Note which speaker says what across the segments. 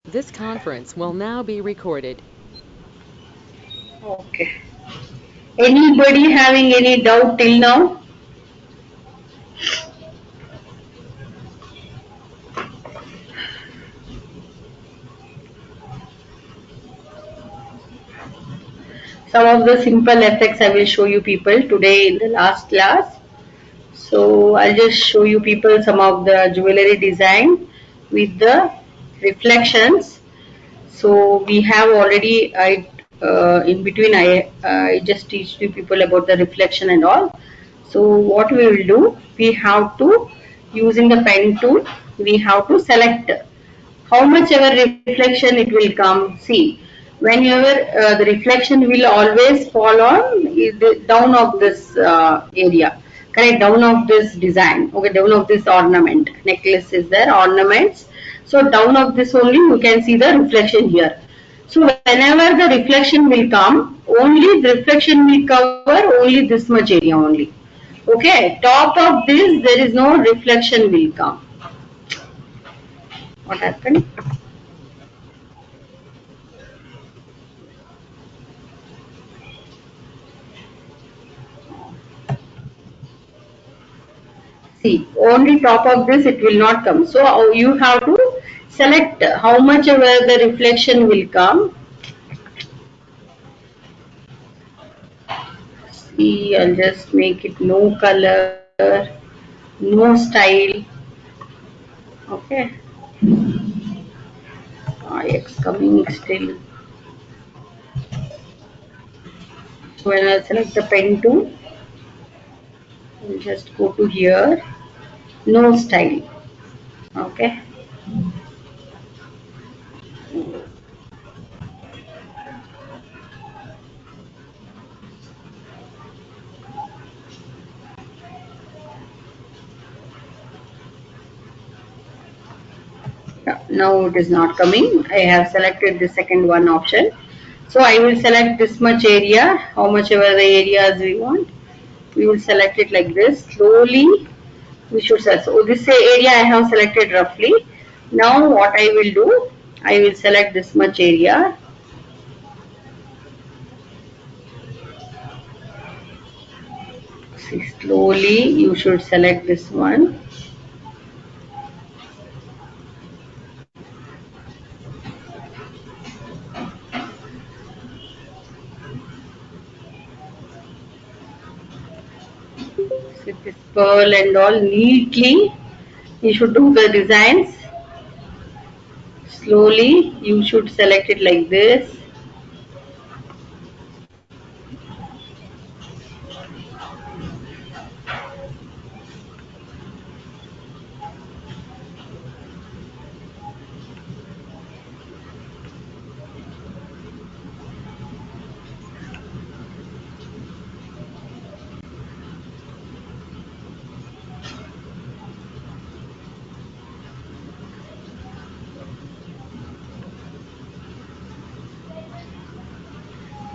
Speaker 1: This conference will now be recorded.
Speaker 2: Okay. Anybody having any doubt till now? Some of the simple effects I will show you people today in the last class. So I'll just show you people some of the jewelry design with the reflections. So we have already in between I just teach you people about the reflection and all. So what we will do, we have to using the pen tool, we have to select how much ever reflection it will come. See, whenever the reflection will always fall on the down of this area, correct, down of this design, okay, down of this ornament, necklace is there, ornaments. So down of this only you can see the reflection here. So whenever the reflection will come, only the reflection will cover only this much area only. Okay, top of this there is no reflection will come. What happened? See, only top of this it will not come. So you have to select how much ever the reflection will come. See, I'll just make it no color, no style. Okay. It's coming still. So when I select the pen tool, I'll just go to here, no style. Okay. Yeah, now it is not coming. I have selected the second one option. So I will select this much area, how much ever the areas we want. We will select it like this. Slowly we should select. So this area I have selected roughly. Now what I will do, I will select this much area. See, slowly you should select this one. With this pearl and all neatly you should do the designs. Slowly you should select it like this.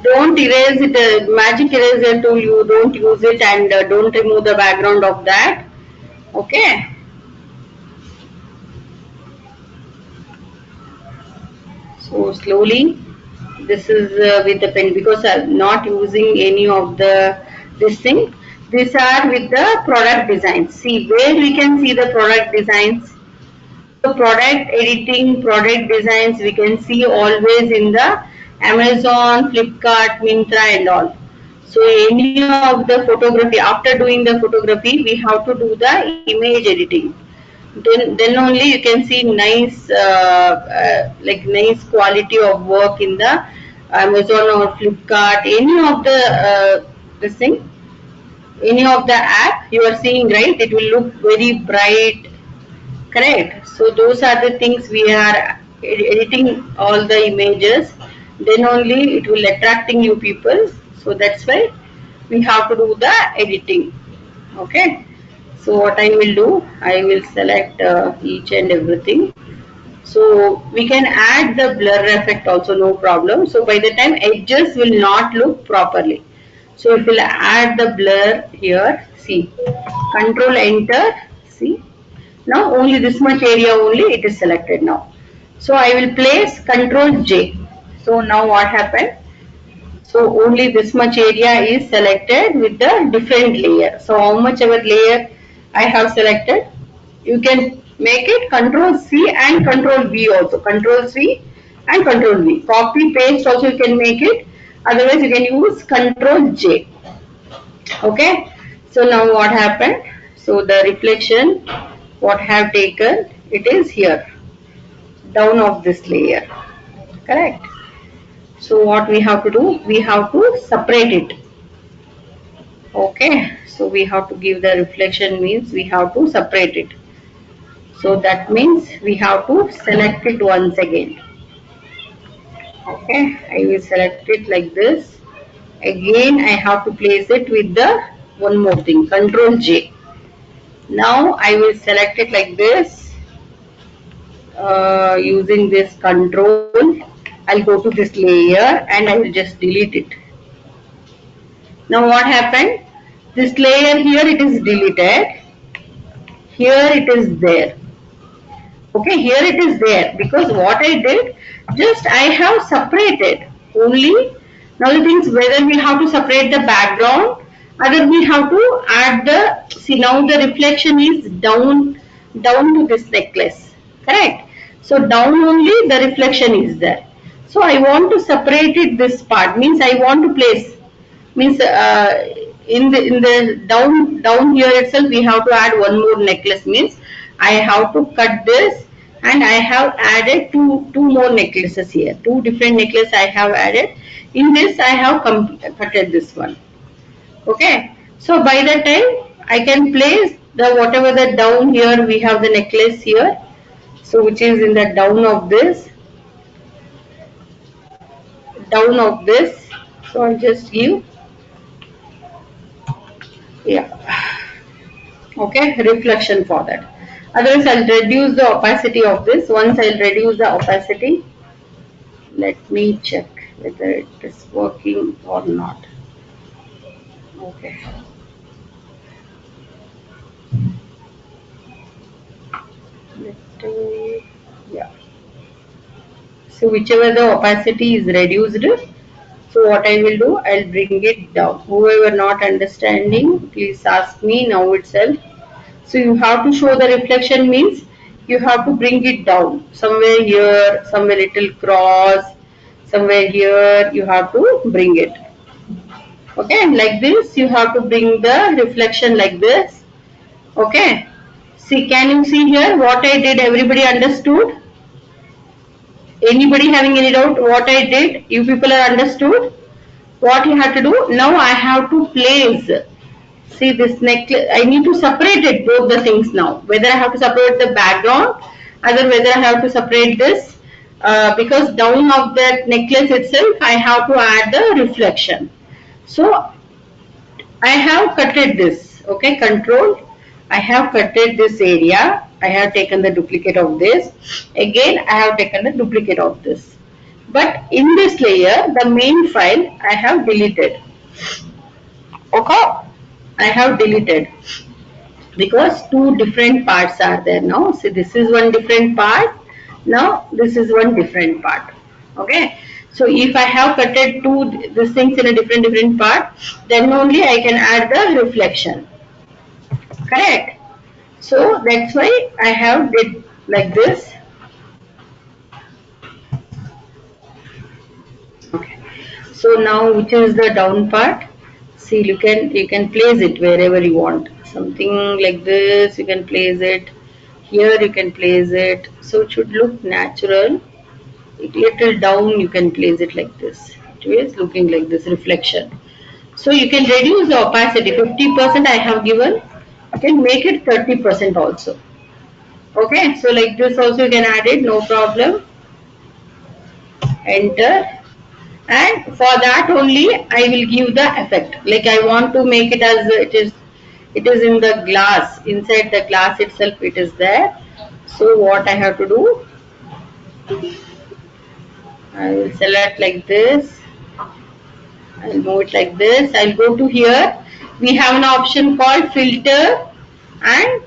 Speaker 2: Don't erase it, magic eraser tool, you don't use it, and don't remove the background of that. Okay. So slowly, this is with the pen, because I'm not using any of the this thing. These are with the product designs. See where we can see the product designs. The product editing, product designs we can see always in the Amazon, Flipkart, Myntra and all. So any of the photography, after doing the photography, we have to do the image editing. Then only you can see nice like nice quality of work in the Amazon or Flipkart, any of the this thing, any of the app you are seeing, right? It will look very bright. Correct. So those are the things we are editing all the images. Then only it will attracting you people. So that's why we have to do the editing. Okay. So what I will do, I will select each and everything. So we can add the blur effect also, no problem. So by the time edges will not look properly. So if we'll add the blur here, see, control enter, see, now only this much area only it is selected now. So I will place Control J. So now what happened? So only this much area is selected with the different layer. So how much ever layer I have selected, you can make it Control C and Control V also. Control C and Control V. Copy paste also you can make it. Otherwise you can use Control J. Okay. So now what happened? So the reflection what I have taken, it is here, down of this layer. Correct. So what we have to do? We have to separate it. Okay. So we have to give the reflection means we have to separate it. So that means we have to select it once again. Okay. I will select it like this. Again I have to place it with the one more thing. Control J. Now I will select it like this. Using this control, I'll go to this layer and I will just delete it. Now what happened? This layer here it is deleted. Here it is there. Okay, here it is there because what I did, just I have separated only. Now the things whether we have to separate the background, either we have to add the, see now the reflection is down to this necklace. Correct. So down only the reflection is there. So I want to separate it this part, means I want to place, means in the down here itself we have to add one more necklace, means I have to cut this and I have added two more necklaces here. Two different necklaces I have added. In this I have cutted this one. Okay. So by the time I can place the whatever the down here we have the necklace here. So which is in the down of this. So I'll just give, yeah, okay, reflection for that. Otherwise I'll reduce the opacity of this. Once I'll reduce the opacity, let me check whether it is working or not. Okay. Yeah. So whichever the opacity is reduced, so what I will do, I'll bring it down. Whoever not understanding, please ask me now itself. So you have to show the reflection means you have to bring it down. Somewhere here, somewhere little cross, somewhere here you have to bring it. Okay, like this you have to bring the reflection like this. Okay. See, can you see here what I did? Everybody understood? Anybody having any doubt what I did? You people are understood? What you have to do? Now I have to place. See this necklace, I need to separate it, both the things now. Whether I have to separate the background, either whether I have to separate this, because down of that necklace itself, I have to add the reflection. So I have cutted this, okay, control. I have cutted this area. I have taken the duplicate of this. Again, I have taken the duplicate of this. But in this layer, the main file, I have deleted. Okay. I have deleted because two different parts are there now. See, this is one different part. Now this is one different part. Okay. So if I have cutted these things in a different part, then only I can add the reflection. Correct. So that's why I have did like this. Okay. So now which is the down part? See, you can place it wherever you want. Something like this, you can place it. Here you can place it. So it should look natural. Little down you can place it like this. It is looking like this reflection. So you can reduce the opacity. 50% I have given. You can make it 30% also. Okay, so like this also you can add it, no problem. Enter. And for that only I will give the effect. Like I want to make it as it is in the glass, inside the glass itself it is there. So what I have to do, I will select like this. I'll move it like this. I'll go to here. We have an option called filter, and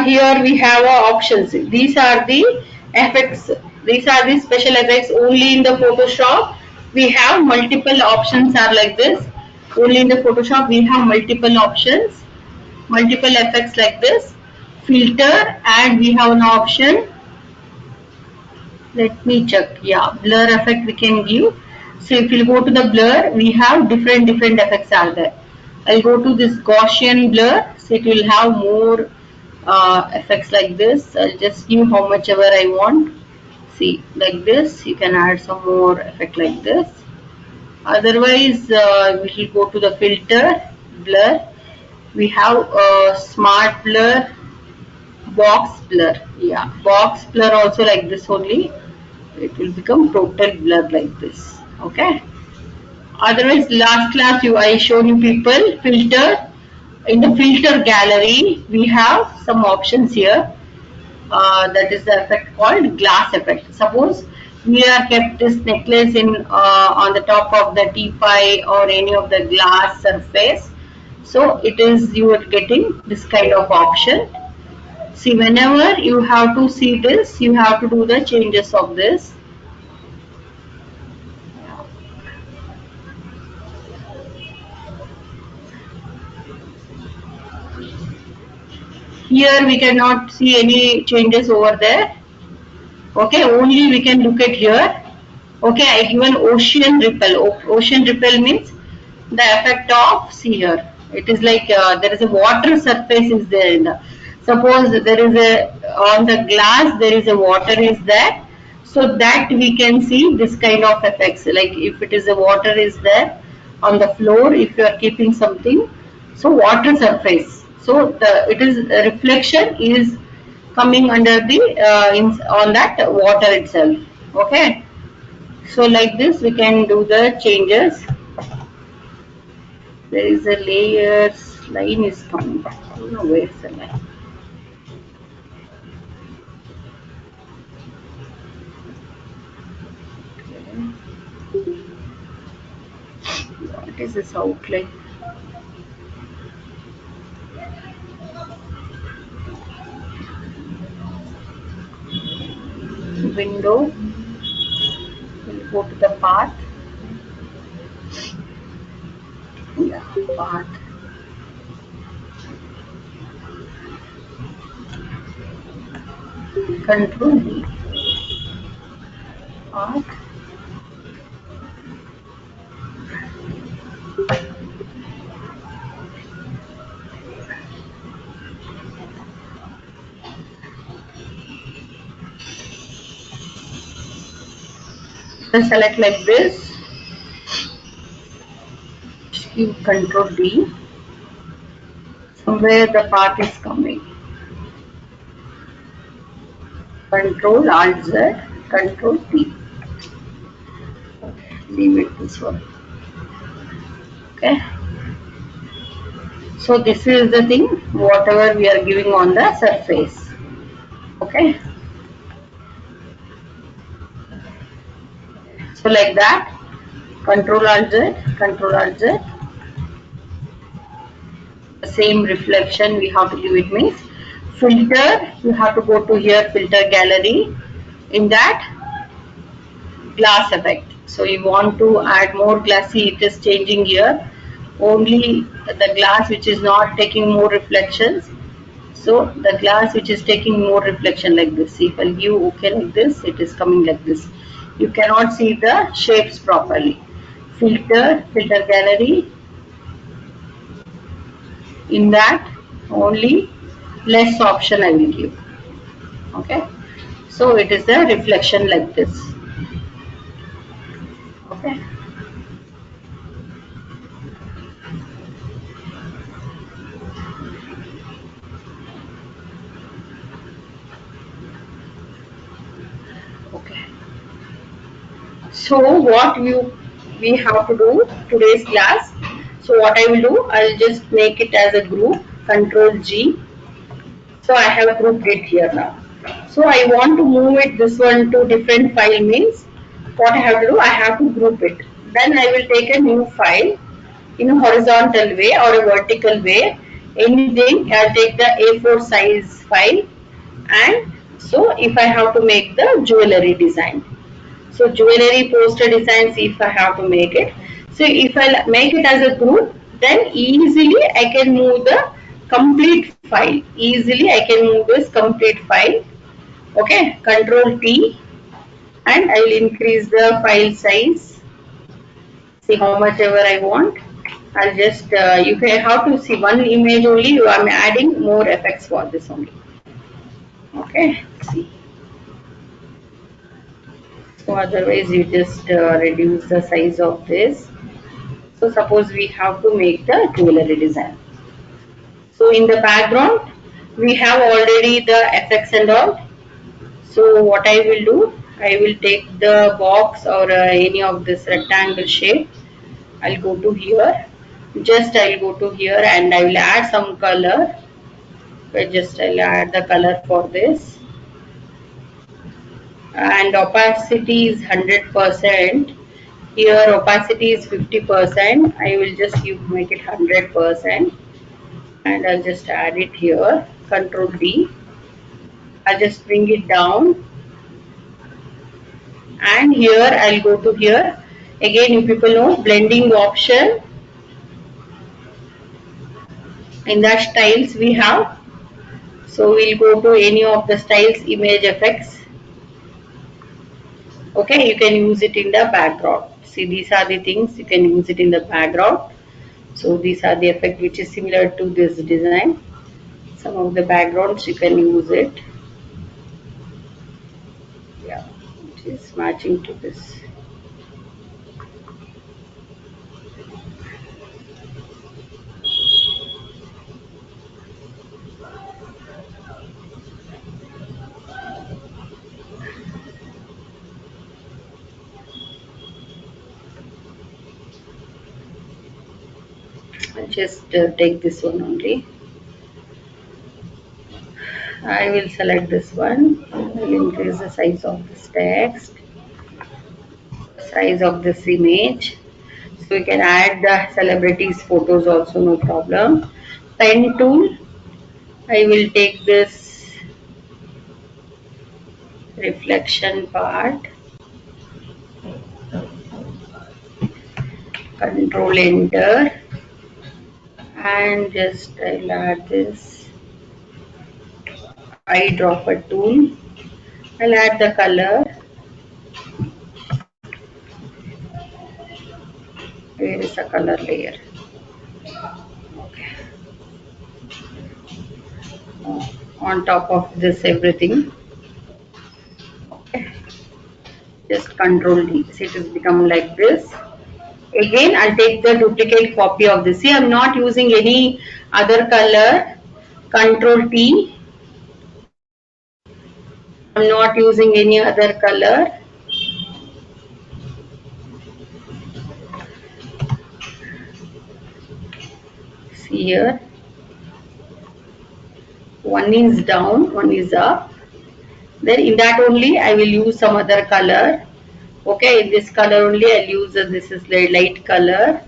Speaker 2: here we have our options. These are the effects. These are the special effects only in the Photoshop. We have multiple options are like this. Only in the Photoshop we have multiple options, multiple effects like this. Filter, and we have an option. Let me check. Yeah, blur effect we can give. So if you go to the blur, we have different effects are there. I'll go to this Gaussian blur. So it will have more effects like this. I'll just give how much ever I want. See, like this, you can add some more effect like this. Otherwise, we will go to the filter, blur. We have smart blur, box blur. Yeah, box blur also like this only. It will become total blur like this. Okay. Otherwise, last class I shown you people filter. In the filter gallery, we have some options here. That is the effect called glass effect. Suppose we are kept this necklace in on the top of the teapot or any of the glass surface. So it is you are getting this kind of option. See, whenever you have to see this, you have to do the changes of this. Here we cannot see any changes over there. Okay, only we can look at here. Okay, I given ocean ripple. Ocean ripple means the effect of, see here. It is like there is a water surface is there in the. Suppose there is a on the glass there is a water is there. So that we can see this kind of effects. Like if it is a water is there on the floor, if you are keeping something, so water surface. So the it is reflection is coming under the on that water itself. Okay. So like this we can do the changes. There is a layers line is coming. I don't know where is the line. Okay. What is this outline? Window. We'll go to the path. Yeah, path. Control D. Path. Then select like this. Give Control D. Somewhere the path is coming. Control Alt Z. Control T. Leave it this one. Okay. So this is the thing. Whatever we are giving on the surface. Okay. So like that. Control Alt Z. Control Alt Z. The same reflection we have to give it means filter. You have to go to here filter gallery. In that glass effect. So you want to add more glassy. It is changing here. Only the glass which is not taking more reflections. So the glass which is taking more reflection like this. If I give OK like this, it is coming like this. You cannot see the shapes properly. Filter gallery. In that only less option I will give. Okay. So it is the reflection like this. Okay. Okay. So what we have to do today's class. So what I will do, I'll just make it as a group. Control G. So I have grouped it here now. So I want to move it this one to different file means what I have to do, I have to group it. Then I will take a new file in a horizontal way or a vertical way. Anything, I'll take the A4 size file and So if I have to make the jewelry design, so jewelry poster designs, if I have to make it, so if I make it as a group, then easily I can move the complete file. Easily I can move this complete file. Okay, Control T, and I will increase the file size. See how much ever I want. I'll just you can have to see one image only. I'm adding more effects for this only. Okay, see. So otherwise you just reduce the size of this. So suppose we have to make the jewelry design. So in the background we have already the effects and all. So what I will do, I will take the box or any of this rectangle shape. I'll go to here. Just I'll go to here and I will add some color. I'll add the color for this. And opacity is 100%. Here opacity is 50%. I will just make it 100%. And I'll just add it here. Control D. I'll just bring it down. And here I'll go to here. Again, you people know blending option. In that styles we have. So we'll go to any of the styles image effects. Okay, you can use it in the background. See, these are the things you can use it in the background. So these are the effect which is similar to this design. Some of the backgrounds you can use it. Yeah, it is matching to this. I'll just take this one only. I will select this one. I will increase the size of this text, size of this image. So we can add the celebrities photos also, no problem. Pen tool, I will take this reflection part. Control enter and just I'll add this eyedropper tool. I'll add the color. Where is the color layer? Okay. On top of this everything. Okay. Just Control D. See, it has become like this. Again, I'll take the duplicate copy of this. See, I'm not using any other color. Control T. I'm not using any other color. See here. One is down, one is up. Then in that only I will use some other color. Okay, in this color only I'll use this is light color.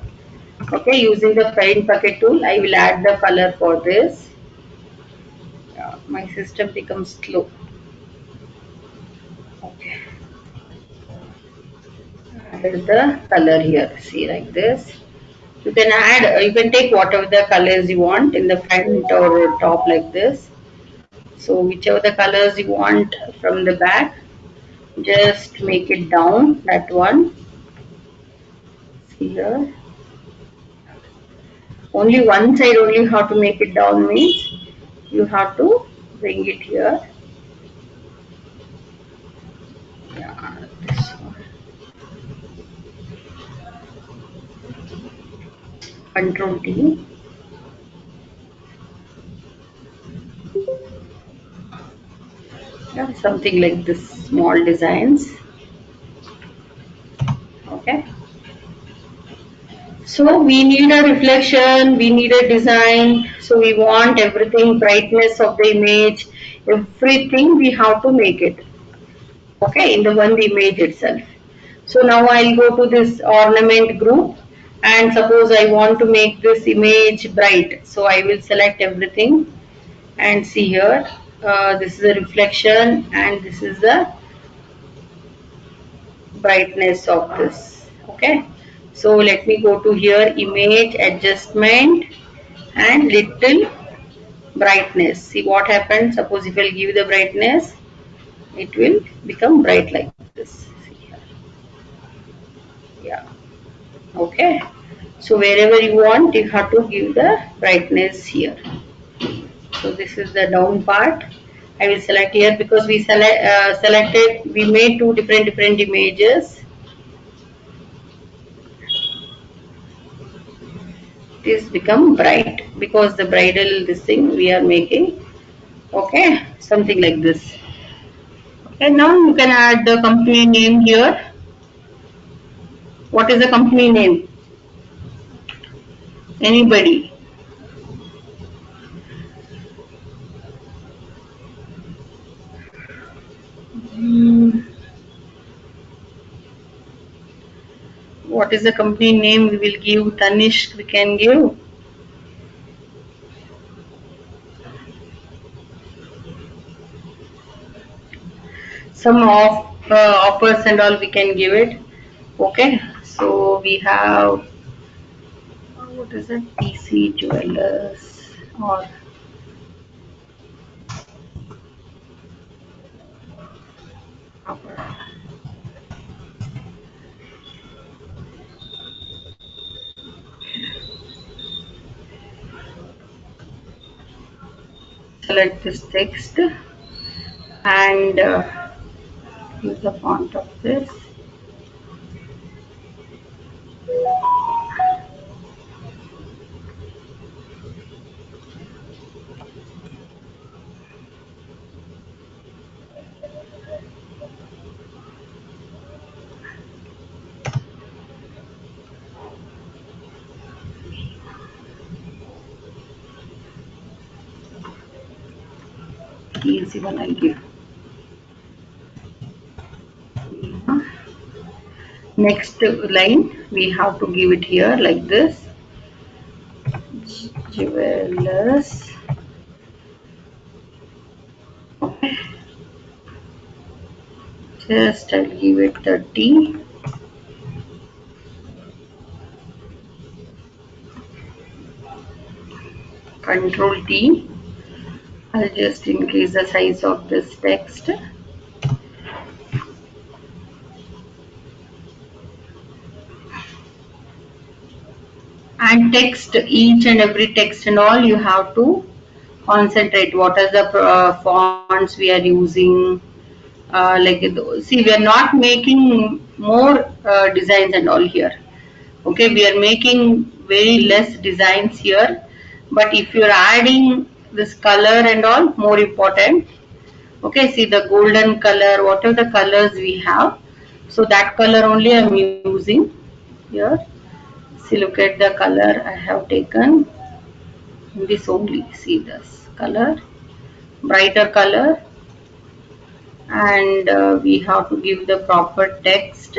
Speaker 2: Okay, using the paint bucket tool, I will add the color for this. My system becomes slow. Okay, add the color here. See, like this. You can add, you can take whatever the colors you want in the front or top like this. So whichever the colors you want from the back, just make it down, that one. See here. Only one side only you have to make it down means you have to bring it here. Yeah, this one. Control T. Yeah, something like this, small designs. Okay. So we need a reflection, we need a design. So we want everything, brightness of the image, everything we have to make it. Okay, in the one image itself. So now I'll go to this ornament group and suppose I want to make this image bright. So I will select everything and see here this is the reflection, and this is the brightness of this. Okay, so let me go to here, image adjustment and little brightness. See what happens. Suppose if I give the brightness, it will become bright like this. See here. Yeah. Okay. So wherever you want, you have to give the brightness here. So this is the down part. I will select here because we selected. We made two different images. This become bright because the bridal this thing we are making. Okay, something like this. And now you can add the company name here. What is the company name? Anybody? What is the company name we will give? Tanishq we can give. Some of offers and all we can give it. Okay, so we have what is it? PC Jewelers or offer. Select this text and use the font of this. Easy one I'll give. Next line we have to give it here like this. Jewelers. Okay. Just I'll give it 30. Control T. I'll just increase the size of this text. And text, each and every text and all you have to concentrate. What are the fonts we are using? See, we are not making more designs and all here. Okay, we are making very less designs here. But if you are adding this color and all, more important. Okay, see the golden color, whatever the colors we have. So that color only I am using here. See, look at the color I have taken. This only. See this color, brighter color, and we have to give the proper text.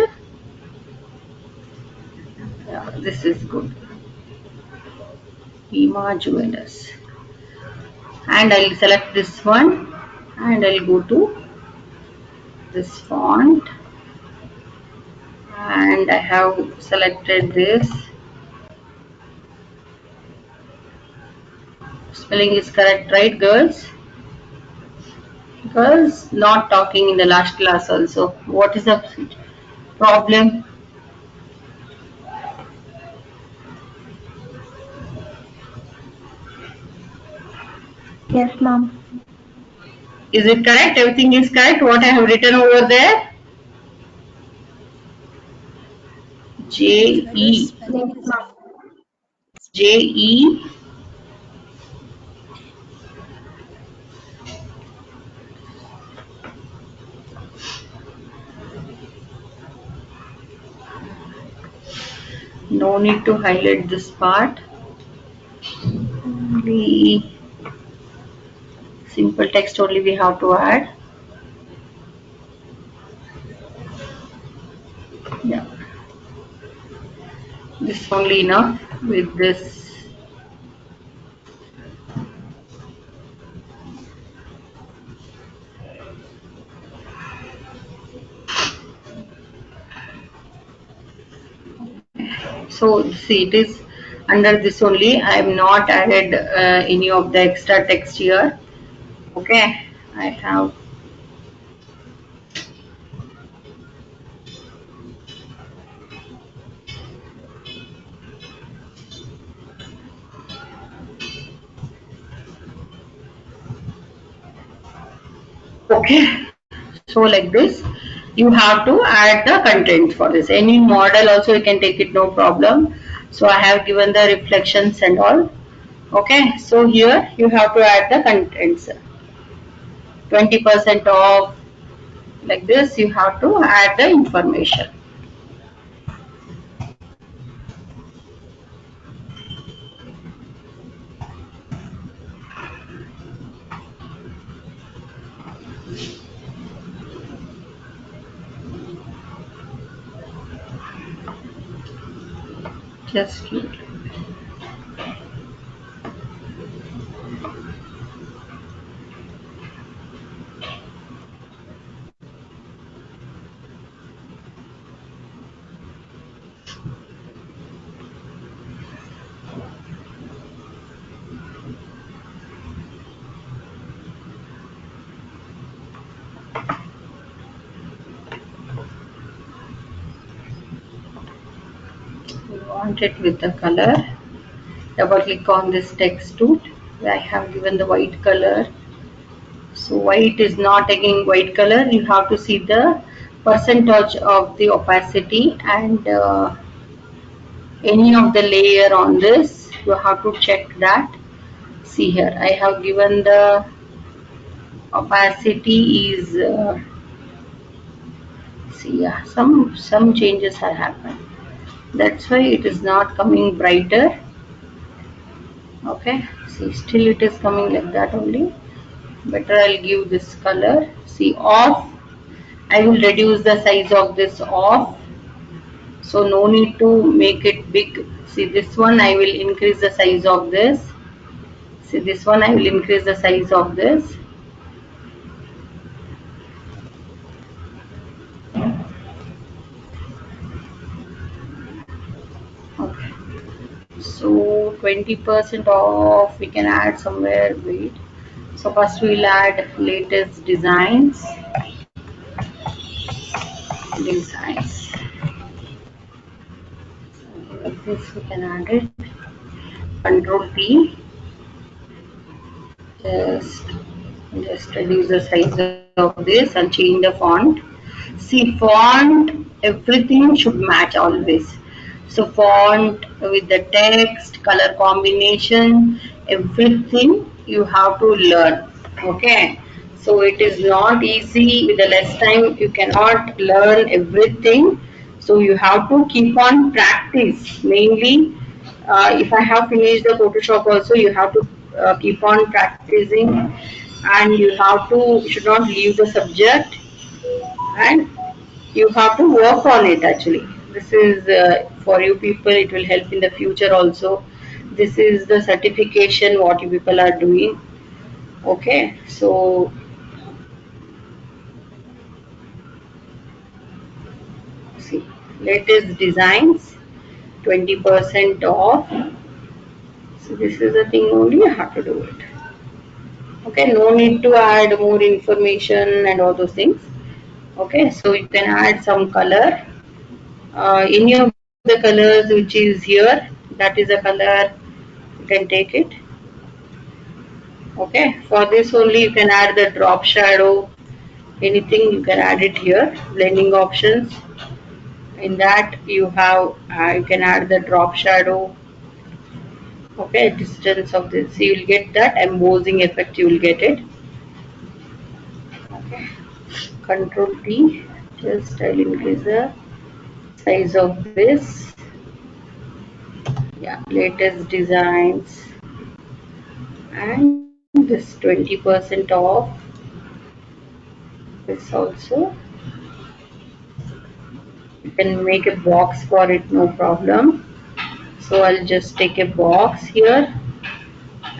Speaker 2: Yeah, this is good. Ima Jewelers. And I'll select this one and I'll go to this font and I have selected this. Spelling is correct, right, girls? Girls not talking in the last class also. What is the problem?
Speaker 3: Yes, ma'am.
Speaker 2: Is it correct? Everything is correct? What I have written over there? J-E. J-E. No need to highlight this part. Only simple text only we have to add. Yeah. This only enough with this. So see, it is under this only. I have not added any of the extra text here. Okay, I have. Okay, so like this, you have to add the content for this. Any model also you can take it, no problem. So I have given the reflections and all. Okay, so here you have to add the contents. 20% off, like this you have to add the information. Just you want it with the color. Double click on this text tool. I have given the white color. So white is not again white color. You have to see the percentage of the opacity and any of the layer on this. You have to check that. See here, I have given the opacity is see, yeah, some changes have happened. That's why it is not coming brighter. Okay, see, still it is coming like that only. Better I'll give this color. See, off. I will reduce the size of this off. So no need to make it big. See, this one I will increase the size of this. See, this one I will increase the size of this. Okay. So 20% off. We can add somewhere. Wait. So first we'll add latest designs. Designs. Like this we can add it. Control T. Just reduce the size of this and change the font. See, font, everything should match always. So font with the text, color combination, everything you have to learn. Okay. So it is not easy. With the less time you cannot learn everything. So you have to keep on practice. Mainly, if I have finished the Photoshop also, you have to keep on practicing, and you have to should not leave the subject, and you have to work on it actually. This is for you people, it will help in the future also. This is the certification what you people are doing. Okay, so see, latest designs, 20% off. So this is the thing only, you have to do it. Okay, no need to add more information and all those things. Okay, so you can add some color. Any of the colors which is here, that is a color, you can take it. Okay, for this only you can add the drop shadow, anything you can add it here. Blending options, in that you have you can add the drop shadow. Okay, distance of this, so you will get that embossing effect, you will get it. Okay, Control T, just I'll increase the size of this. Yeah, latest designs, and this 20% off. This also you can make a box for it, no problem. So I'll just take a box here,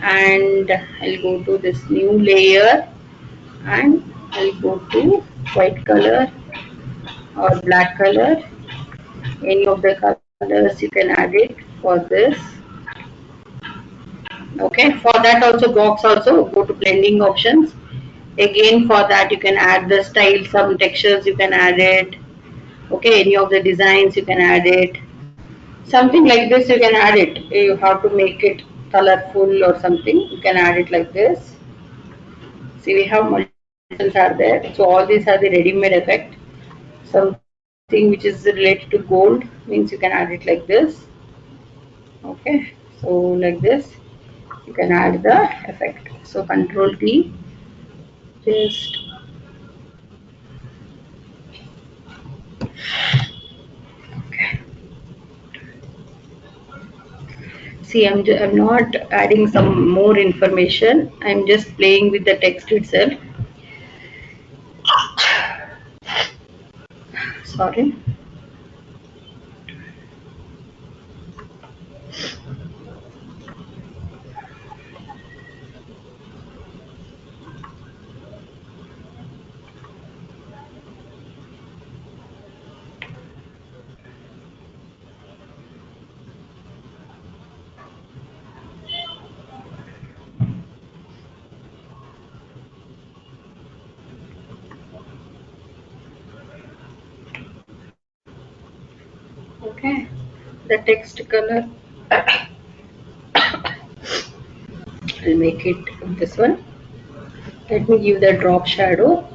Speaker 2: and I'll go to this new layer, and I'll go to white color or black color, any of the color colors you can add it for this. Okay, for that also box also go to blending options. Again for that you can add the style, some textures you can add it. Okay, any of the designs you can add it. Something like this you can add it. You have to make it colorful or something. You can add it like this. See, we have multiple are there. So all these are the ready-made effect. Something which is related to gold means you can add it like this. Okay, so like this you can add the effect. So Control T, just okay. See, I'm not adding some more information. I'm just playing with the text itself. Sorry. Okay, the text color. I'll make it this one. Let me give the drop shadow.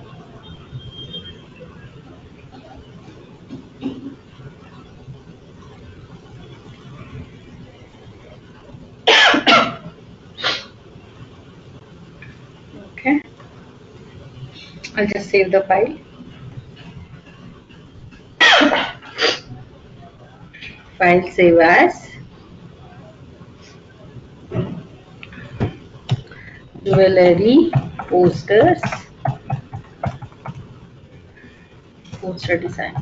Speaker 2: Okay, I'll just save the file. File save as jewelry posters, poster design.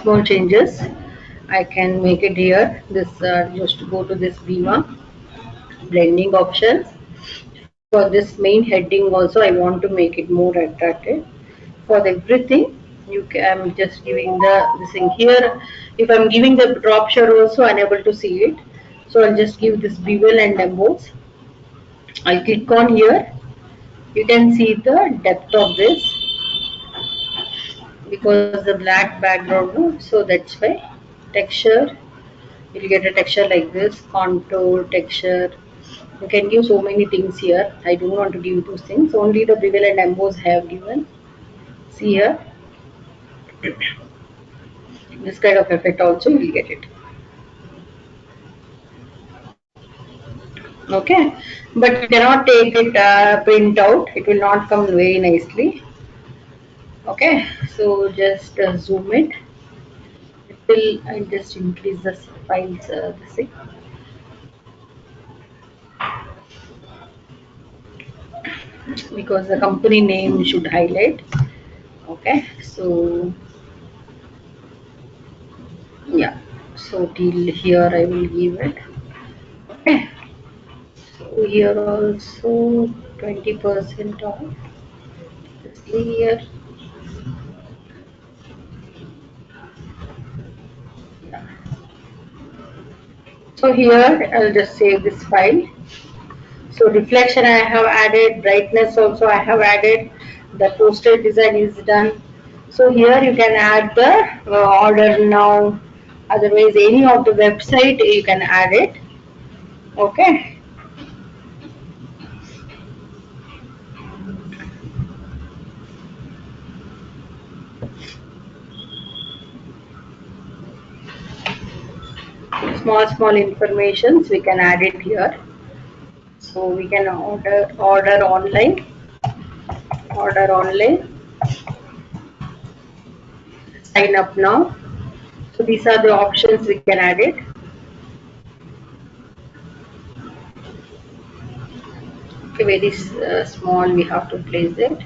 Speaker 2: Small changes. I can make it here. This just go to this Viva blending options. For this main heading also, I want to make it more attractive. For everything, you can, I'm just giving the this thing here. If I'm giving the drop shadow also, unable to see it. So I'll just give this bevel and emboss. I'll click on here. You can see the depth of this because the black background, no? So that's why texture. You'll get a texture like this, contour, texture. You can give so many things here. I don't want to give those things. Only the bevel and emboss have given. See here, this kind of effect also you will get it. Okay, but you cannot take it print out. It will not come very nicely. Okay, so just zoom it. Till I just increase the files. This thing. Because the company name should highlight. Okay, so yeah, so till here I will give it. Okay, so here also 20% off. Just here. Yeah. So here I'll just save this file. So reflection I have added, brightness also I have added, the poster design is done. So here you can add the order now, otherwise any of the website you can add it. Okay. Small informations we can add it here. So we can order online, sign up now. So these are the options we can add it. Okay, very small we have to place it.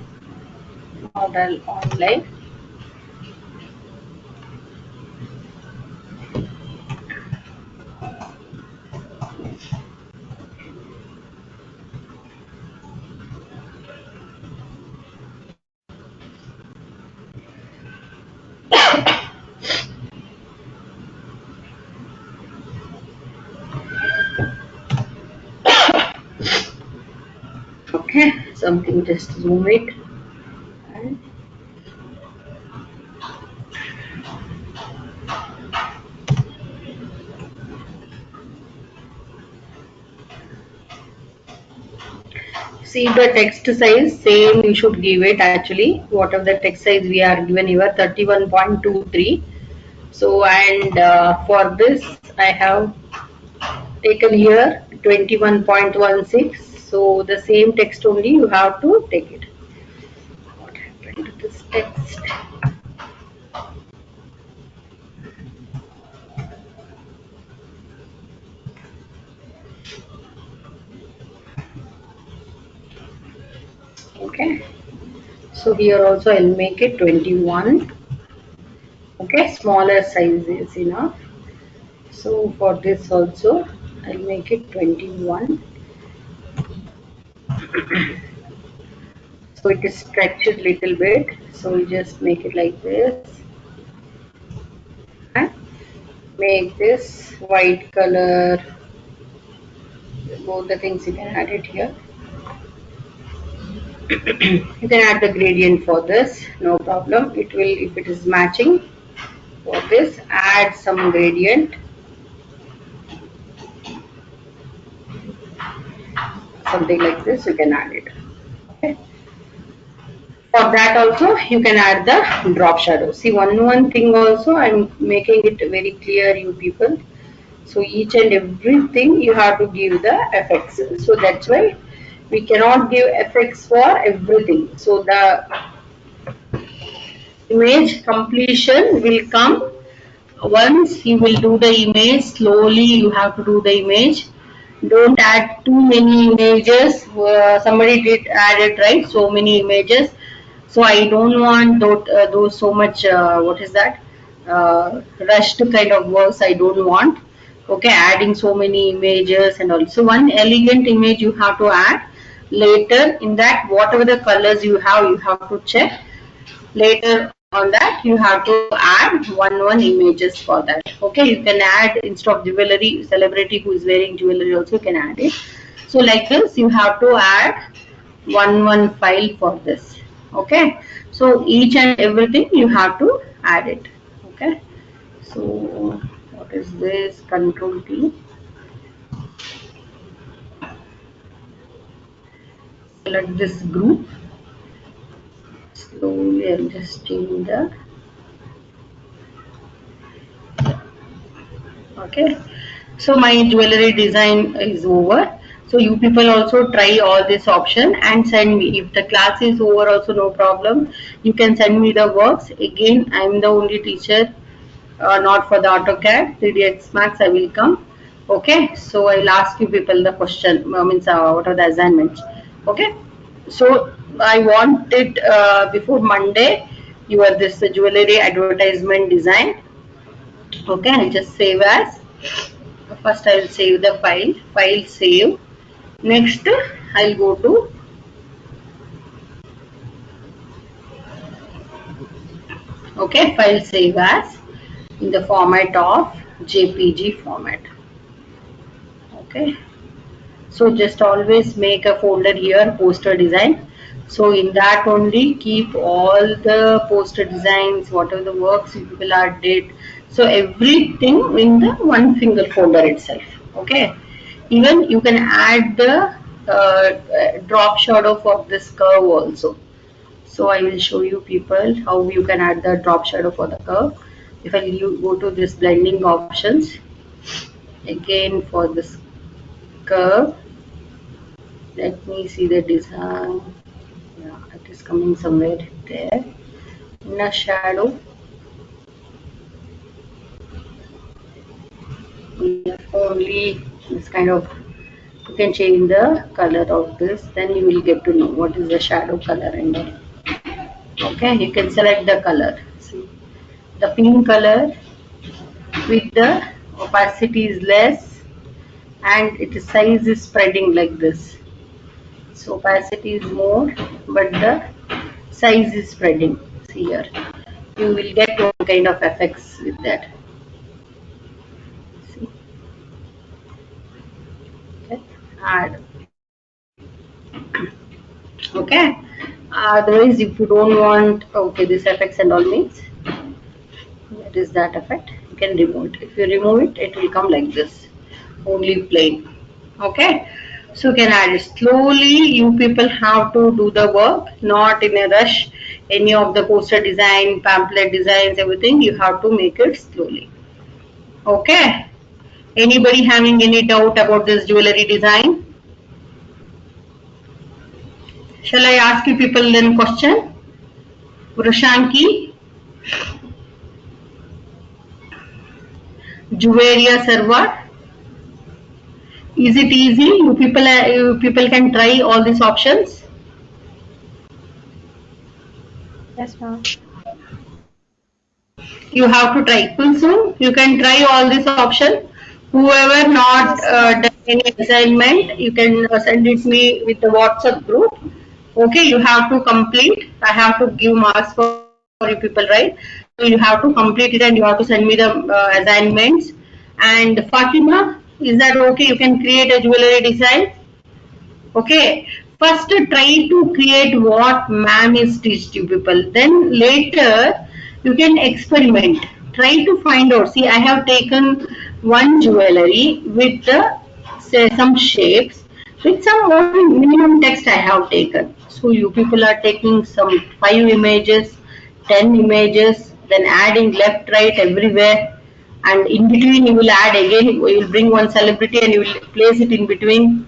Speaker 2: Order online. something, just zoom it. And see the text size, same you should give it actually. Whatever the text size we are given here, 31.23. So, and for this I have taken here 21.16. So the same text only you have to take it. What happened to this text? Okay. So here also I'll make it 21. Okay, smaller size is enough. So for this also I'll make it 21. So it is stretched a little bit. So we just make it like this. And make this white color. Both the things you can add it here. You can add the gradient for this, no problem. It will, if it is matching for this, add some gradient. Something like this, you can add it. Okay. For that also, you can add the drop shadow. See, one thing also, I'm making it very clear, you people. So each and everything you have to give the effects. So that's why we cannot give effects for everything. So the image completion will come once you will do the image. Slowly you have to do the image. Don't add too many images. Somebody did add it, right, so many images. So I don't want those so much what is that, rushed kind of works. I don't want. Okay, adding so many images. And also one elegant image you have to add. Later in that, whatever the colors you have to check. Later on that, you have to add one images for that. Okay, you can add, instead of jewelry, celebrity who is wearing jewelry also, you can add it. So like this, you have to add one file for this. Okay, so each and everything you have to add it. Okay, so what is this? Control T. Select this group. Slowly I'm just changing the. Okay, so my jewelry design is over. So you people also try all this option and send me. If the class is over also, no problem, you can send me the works. Again, I am the only teacher, not for the AutoCAD. 3ds Max I will come. Okay, so I'll ask you people the question, means what are the assignments. Okay, so I want it before Monday. You are this jewelry advertisement design. Okay, I'll just save as. First I will save the file save. Next I'll go to file save as in the format of JPG format. Okay, so just always make a folder here, poster design. So in that only keep all the poster designs, whatever the works people are did. So everything in the one single folder itself. Okay, even you can add the drop shadow for this curve also. So I will show you people how you can add the drop shadow for the curve. If I go to this blending options, again for this curve, let me see the design. Yeah, it is coming somewhere there. In a shadow, we have only this kind of. You can change the color of this, then you will get to know what is the shadow color and all. Okay, you can select the color. See, the pink color with the opacity is less and its size is spreading like this. So opacity is more, but the size is spreading. See here, you will get one kind of effects with that. See, okay. Add. Okay. Otherwise, if you don't want, okay, this effects and all means, that is that effect. You can remove it. If you remove it, it will come like this, only plain. Okay. So you can add it slowly. You people have to do the work, not in a rush. Any of the poster design, pamphlet designs, everything you have to make it slowly. Okay. Anybody having any doubt about this jewelry design? Shall I ask you people then question? Vrushanki, Juveria server. Is it easy? You people can try all these options.
Speaker 3: Yes, ma'am.
Speaker 2: You have to try. Kulsum, you can try all these options. Whoever not
Speaker 3: Yes, ma'am.
Speaker 2: done any assignment, you can send it me with the WhatsApp group. Okay, you have to complete. I have to give marks for you people, right? So you have to complete it and you have to send me the assignments. And Fatima, is that okay? You can create a jewelry design. Okay. First try to create what ma'am is teached you people. Then later you can experiment. Try to find out. See, I have taken one jewelry with the say some shapes with some more minimum text I have taken. So you people are taking some 5 images, 10 images, then adding left, right, everywhere, and in between you will add again. You will bring one celebrity and you will place it in between,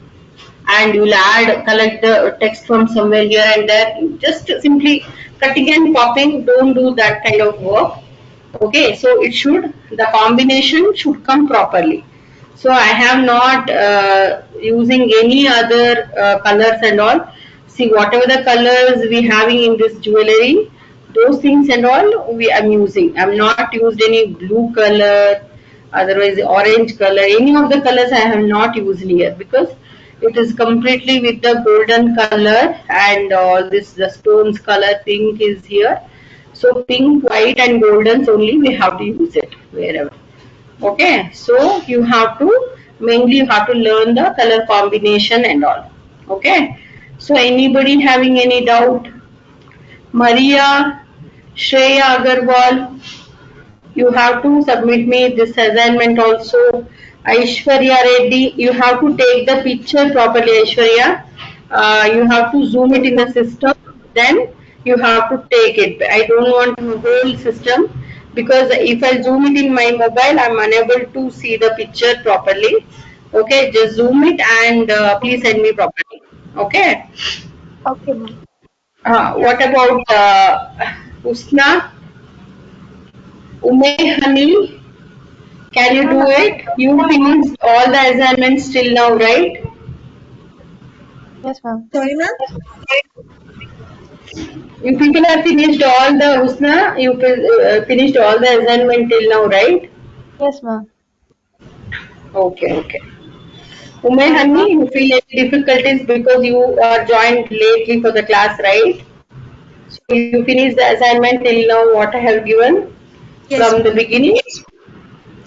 Speaker 2: and you will collect the text from somewhere here and there. Just simply cutting and popping, don't do that kind of work. Okay, so the combination should come properly. So I have not using any other colors and all. See, whatever the colors we having in this jewelry, those things and all I'm using. I'm not used any blue color, otherwise orange color. Any of the colors I have not used here because it is completely with the golden color and all this the stones color pink is here. So pink, white and goldens only we have to use it wherever. Okay, so you have to mainly you have to learn the color combination and all. Okay, so anybody having any doubt? Maria, Shreya Agarwal, you have to submit me this assignment also. Aishwarya Reddy, you have to take the picture properly, Aishwarya. You have to zoom it
Speaker 3: Yes,
Speaker 2: in the
Speaker 3: ma'am.
Speaker 2: system, then you have to take it. I don't want the whole system because if I zoom it in my mobile, I'm unable to see the picture properly. Okay, just zoom it and please
Speaker 3: Okay.
Speaker 2: send me properly. Okay.
Speaker 3: Okay, ma'am.
Speaker 2: What about Usna, Ume Honey? Can you
Speaker 3: Ma'am,
Speaker 2: do it? You finished all the assignments till now, right?
Speaker 3: yes, ma'am.
Speaker 4: Sorry, ma'am?
Speaker 2: You people have finished all the Husna. You finished all the assignment till now, right?
Speaker 3: Yes, ma'am.
Speaker 2: Okay, okay. Ume
Speaker 3: And
Speaker 2: Hani,
Speaker 3: ma'am,
Speaker 2: you feel any difficulties because you are joined lately for the class, right? So you finished the assignment till now. What I have given
Speaker 4: Yes,
Speaker 2: from the
Speaker 4: ma'am.
Speaker 2: beginning.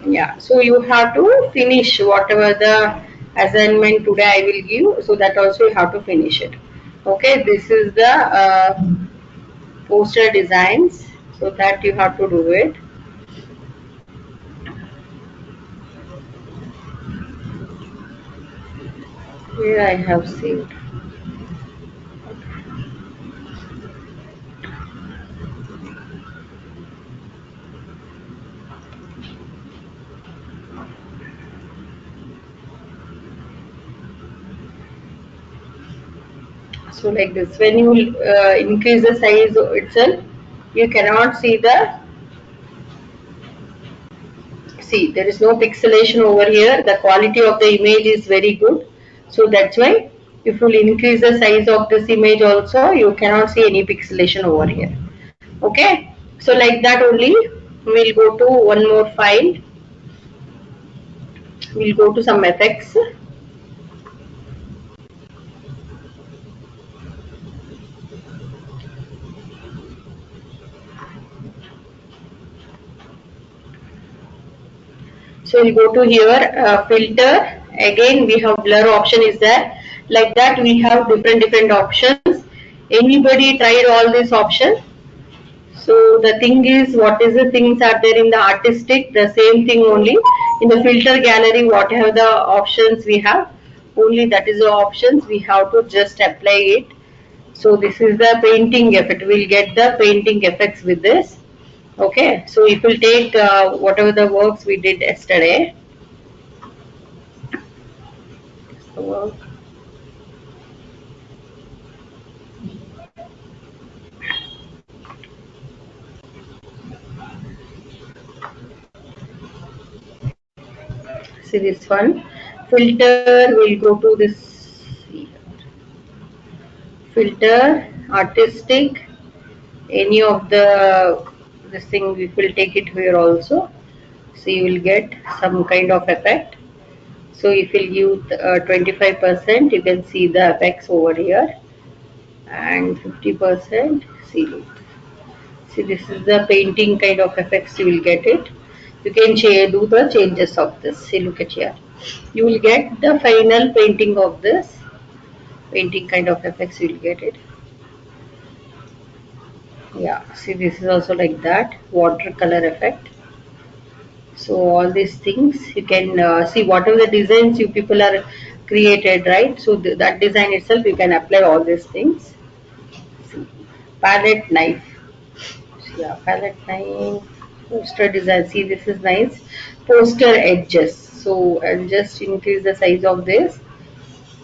Speaker 2: Yeah. So you have to finish whatever the assignment today I will give. So that also you have to finish it. Okay. This is the poster designs, so that you have to do it. Here I have saved. So like this, when you increase the size itself, you cannot see there is no pixelation over here. The quality of the image is very good. So that's why if you increase the size of this image also, you cannot see any pixelation over here. Okay. So like that only, we'll go to one more file. We'll go to some effects. So we go to here, filter. Again, we have blur option is there. Like that, we have different options. Anybody tried all this option? So the thing is, what is the things are there in the artistic? The same thing only. In the filter gallery, whatever the options we have, only that is the options we have to just apply it. So this is the painting effect. We'll get the painting effects with this. Okay. So if we'll take whatever the works we did yesterday. So, see this one. Filter. We'll go to this filter artistic. Any of the this thing we will take it here also. So you will get some kind of effect. So if you use 25%, you can see the effects over here, and 50%. See, this is the painting kind of effects you will get it. You can do the changes of this. See, look at here. You will get the final painting of this painting kind of effects. You will get it. Yeah. See, this is also like that watercolor effect. So all these things you can see whatever the designs you people are created, right? So that design itself you can apply all these things. See, palette knife. Yeah, palette knife. Poster design. See, this is nice. Poster edges. So I'll just increase the size of this.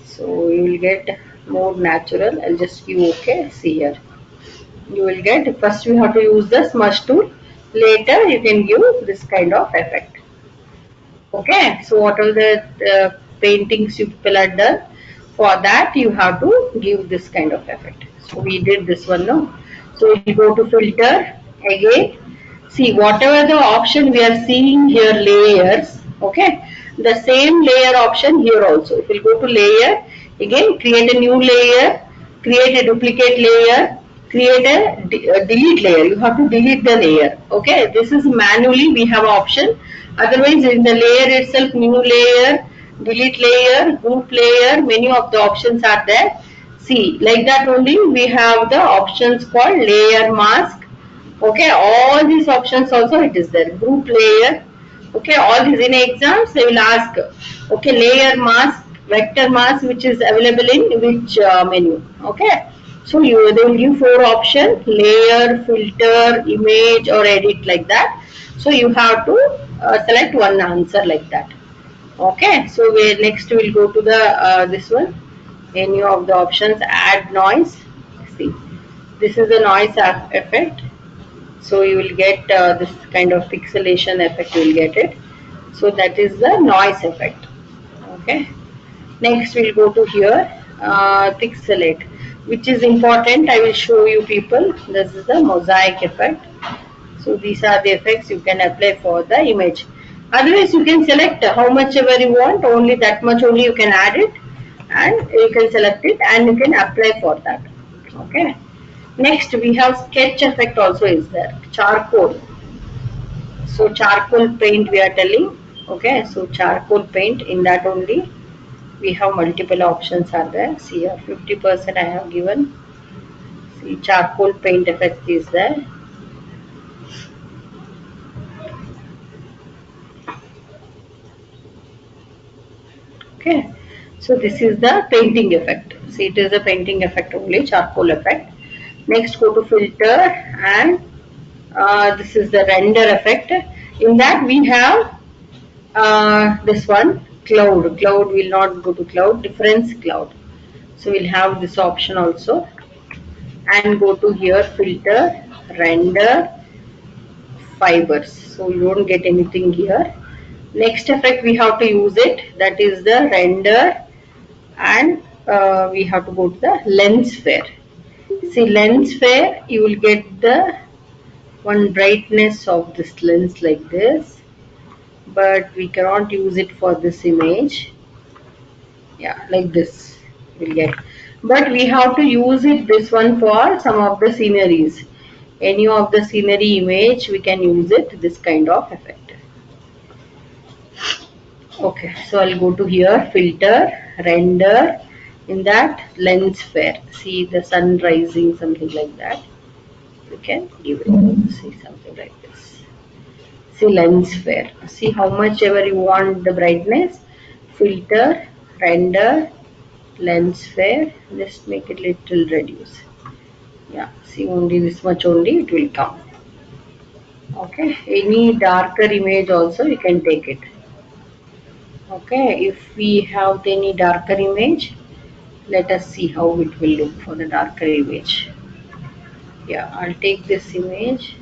Speaker 2: So you will get more natural. I'll just give OK. See here. You will get first we have to use the smudge tool. Later you can give this kind of effect. Okay, so what are the paintings you people are done? For that you have to give this kind of effect. So we did this one now. So we go to filter again. See whatever the option we are seeing here layers. Okay, the same layer option here also. If we go to layer again, create a new layer, create a duplicate layer, create a delete layer. You have to delete the layer. Okay, this is manually we have option. Otherwise in the layer itself, new layer, delete layer, group layer, many of the options are there. See, like that only we have the options called layer mask. Okay, all these options also it is there. Group layer. Okay, all these in exams they will ask. Okay, layer mask, vector mask, which is available in which menu. Okay, so they will give 4 options: layer, filter, image, or edit, like that. So you have to select one answer like that. Okay, so next we will go to the this one. Any of the options, add noise. See, this is the noise effect. So you will get this kind of pixelation effect. You will get it. So that is the noise effect. Okay. Next we'll go to here, pixelate, which is important. I will show you people. This is the mosaic effect. So these are the effects you can apply for the image. Otherwise you can select how much ever you want. Only that much only you can add it, and you can select it and you can apply for that. Okay. Next we have sketch effect also is there. Charcoal. So charcoal paint we are telling. Okay. So charcoal paint, in that only we have multiple options are there. See here 50% I have given. See, charcoal paint effect is there. Okay. So this is the painting effect. See, it is a painting effect only, charcoal effect. Next go to filter, and this is the render effect. In that we have this one, cloud. Cloud will not go to cloud, difference cloud. So we'll have this option also, and go to here filter, render, fibers. So you don't get anything here. Next effect we have to use it, that is the render, and we have to go to the lens flare. See, lens flare, you will get the one brightness of this lens like this, but we cannot use it for this image. Yeah, like this we'll get, but we have to use it this one for some of the sceneries. Any of the scenery image we can use it, this kind of effect. Okay, so I'll go to here filter, render, In that lens flare, see the sun rising, something like that. You can give it. See something like this. See lens flare. See how much ever you want the brightness. Filter, render, lens flare. Just make it little reduce. Yeah. See only this much only it will come. Okay. Any darker image also you can take it. Okay. If we have any darker image, let us see how it will look for the darker image. Yeah, I'll take this image.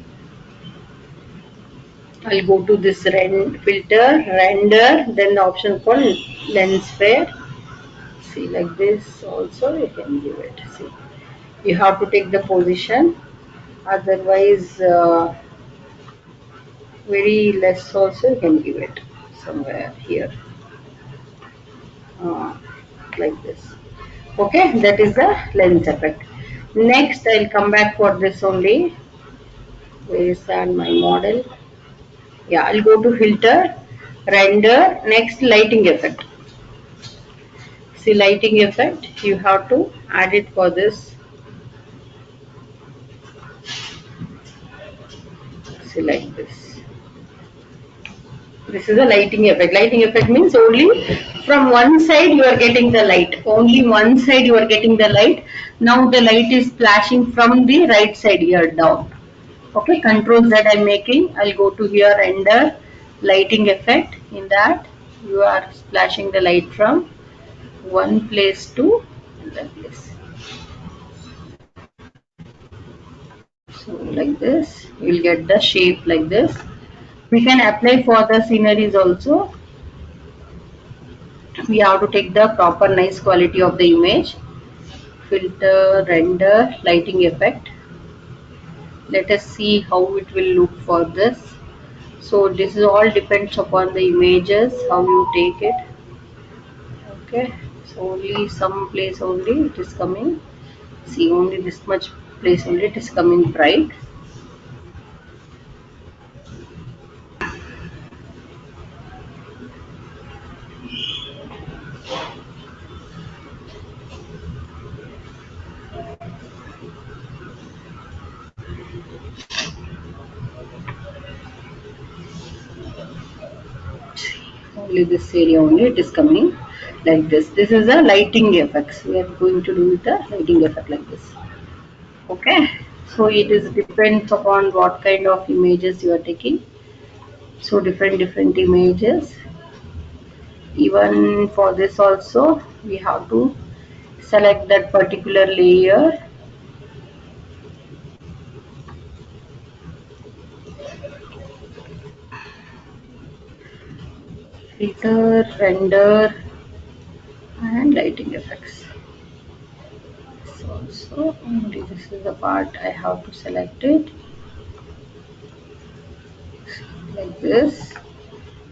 Speaker 2: I'll go to this filter, render, then the option called lens flare. See like this also you can give it. See, you have to take the position, otherwise very less also you can give it somewhere here, uh, like this. Okay, that is the lens effect. Next, I'll come back for this only. Where is that my model? Yeah, I'll go to filter, render, next lighting effect. See lighting effect, you have to add it for this. See like this. This is a lighting effect. Lighting effect means only from one side you are getting the light. Only one side you are getting the light. Now the light is flashing from the right side here down. Okay, controls that I'm making. I'll go to here, render, lighting effect. In that you are splashing the light from one place to another place. So like this, you will get the shape like this. We can apply for the sceneries also. We have to take the proper nice quality of the image. Filter, render, lighting effect. Let us see how it will look for this. So this is all depends upon the images, how you take it. Okay, so only some place only it is coming. See only this much place only it is coming bright. Only this area only it is coming like this. This is a lighting effects. We are going to do the lighting effect like this. Okay, so it is depends upon what kind of images you are taking. So different images. Even for this also we have to select that particular layer. Filter, render, and lighting effects. So only this is the part I have to select it like this.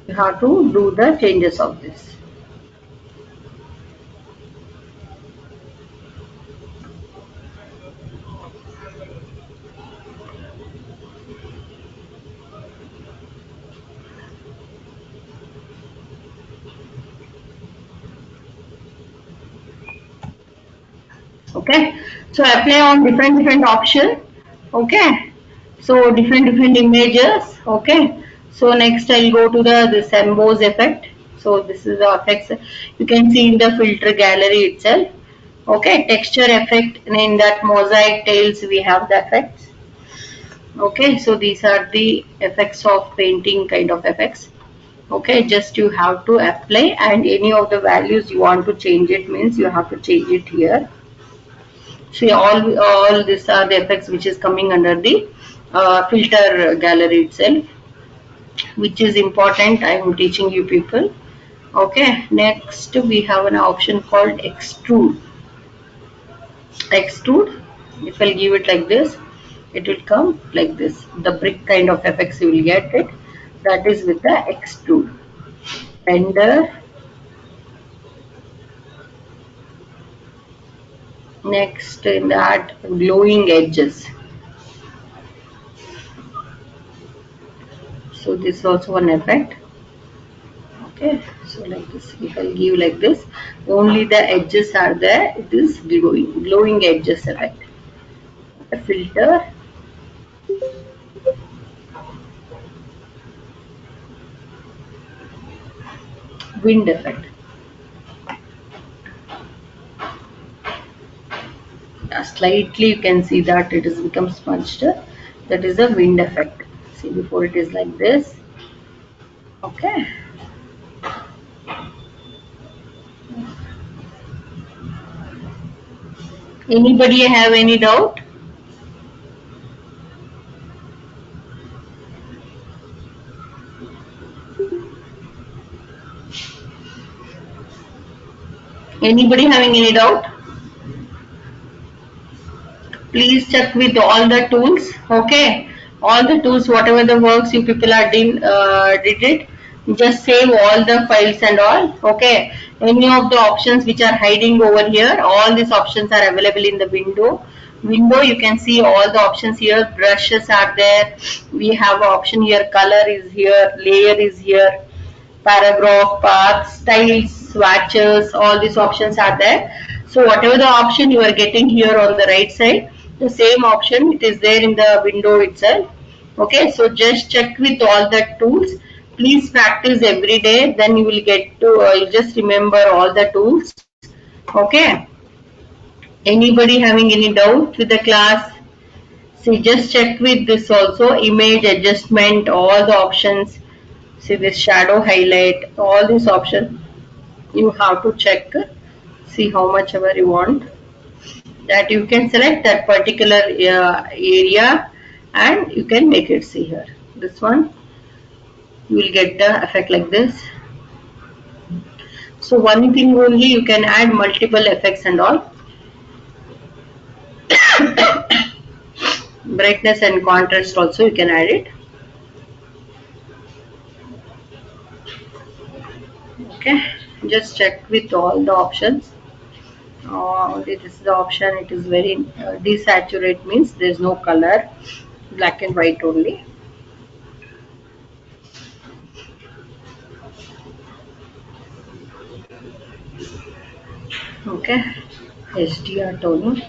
Speaker 2: You have to do the changes of this. Okay, so apply on different option. Okay, so different images. Okay, so next I'll go to the this emboss effect. So this is the effects you can see in the filter gallery itself. Okay, texture effect, and in that mosaic tails we have the effects. Okay, so these are the effects of painting kind of effects. Okay, just you have to apply, and any of the values you want to change it means you have to change it here. See all these are the effects which is coming under the filter gallery itself, which is important. I am teaching you people. Okay, next we have an option called extrude. Extrude, if I give it like this, it will come like this. The brick kind of effects you will get it. That is with the extrude. Render. Next in that glowing edges. So this is also an effect. Okay, so like this, if I give like this, Only the edges are there. It is glowing edges effect. A filter. Wind effect. Slightly you can see that it has become smudged. That is a wind effect. See, before it is like this. Okay. Anybody have any doubt? Anybody having any doubt? Please check with all the tools. Okay, all the tools, whatever the works you people are did it, just save all the files and all. Okay, any of the options which are hiding over here, all these options are available in the window. You can see all the options here. Brushes are there. We have an option here. Color is here. Layer is here. Paragraph, path, styles, swatches, all these options are there. So whatever the option you are getting here on the right side, the same option it is there in the window itself. Okay, so just check with all the tools. Please practice every day, then you will get to you just remember all the tools. Okay. Anybody having any doubt with the class? See, just check with this also, image adjustment, all the options. See this shadow highlight, all these options you have to check. See how much ever you want. That you can select that particular area and you can make it. See here. This one you will get the effect like this. So one thing only, you can add multiple effects and all. Brightness and contrast also you can add it. Okay, just check with all the options. Only this is the option, it is very desaturate, means there is no color, black and white only. Okay, HDR toning.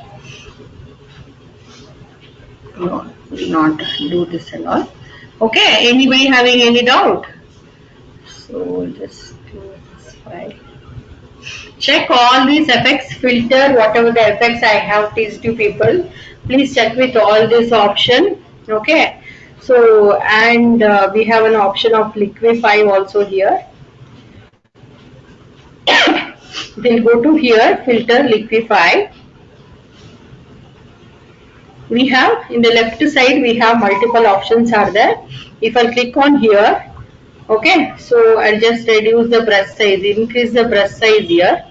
Speaker 2: No, will not do this and all. Okay, anybody having any doubt? So just do this file. Check all these effects, filter whatever the effects I have teased you people. Please check with all this option. Okay. So and we have an option of liquify also here. We'll go to here, filter liquify. We have in the left side we have multiple options are there. If I click on here, okay, so I'll just reduce the brush size, increase the brush size here.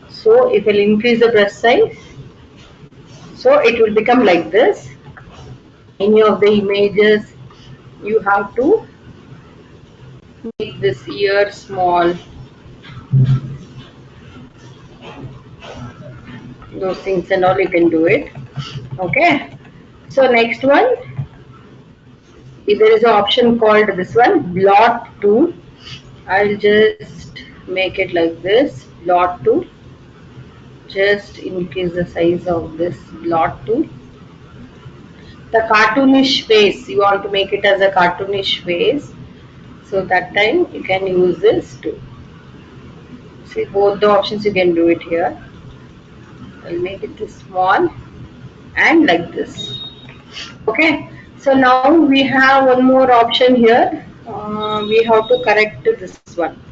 Speaker 2: So if I'll increase the brush size, so it will become like this. Any of the images you have to make this ear small. Those things and all you can do it. Okay. So next one, there is an option called this one, blot tool. I'll just make it like this, blot tool. Just increase the size of this blot tool. The cartoonish face, you want to make it as a cartoonish face. So that time you can use this too. See, both the options you can do it here. I'll make it this small and like this. Okay, so now we have one more option here. We have to correct this one.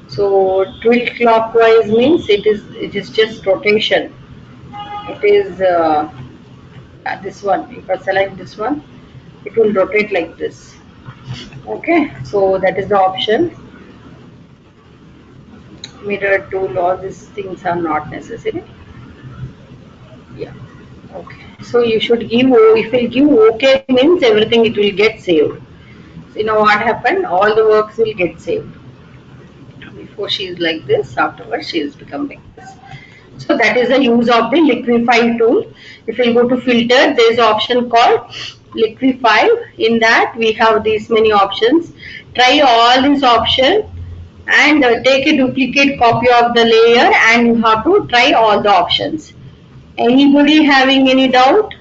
Speaker 2: So tilt clockwise means it is just rotation. It is this one. If I select this one, it will rotate like this. Okay, so that is the option. Mirror tool, all these things are not necessary. Yeah. Okay. So you should give, if you give OK means everything it will get saved. So you know what happened? All the works will get saved. Before she is like this, afterwards she is becoming like this. So that is the use of the liquify tool. If you go to filter, there is an option called liquify. In that we have these many options. Try all these options and take a duplicate copy of the layer and you have to try all the options. Anybody having any doubt?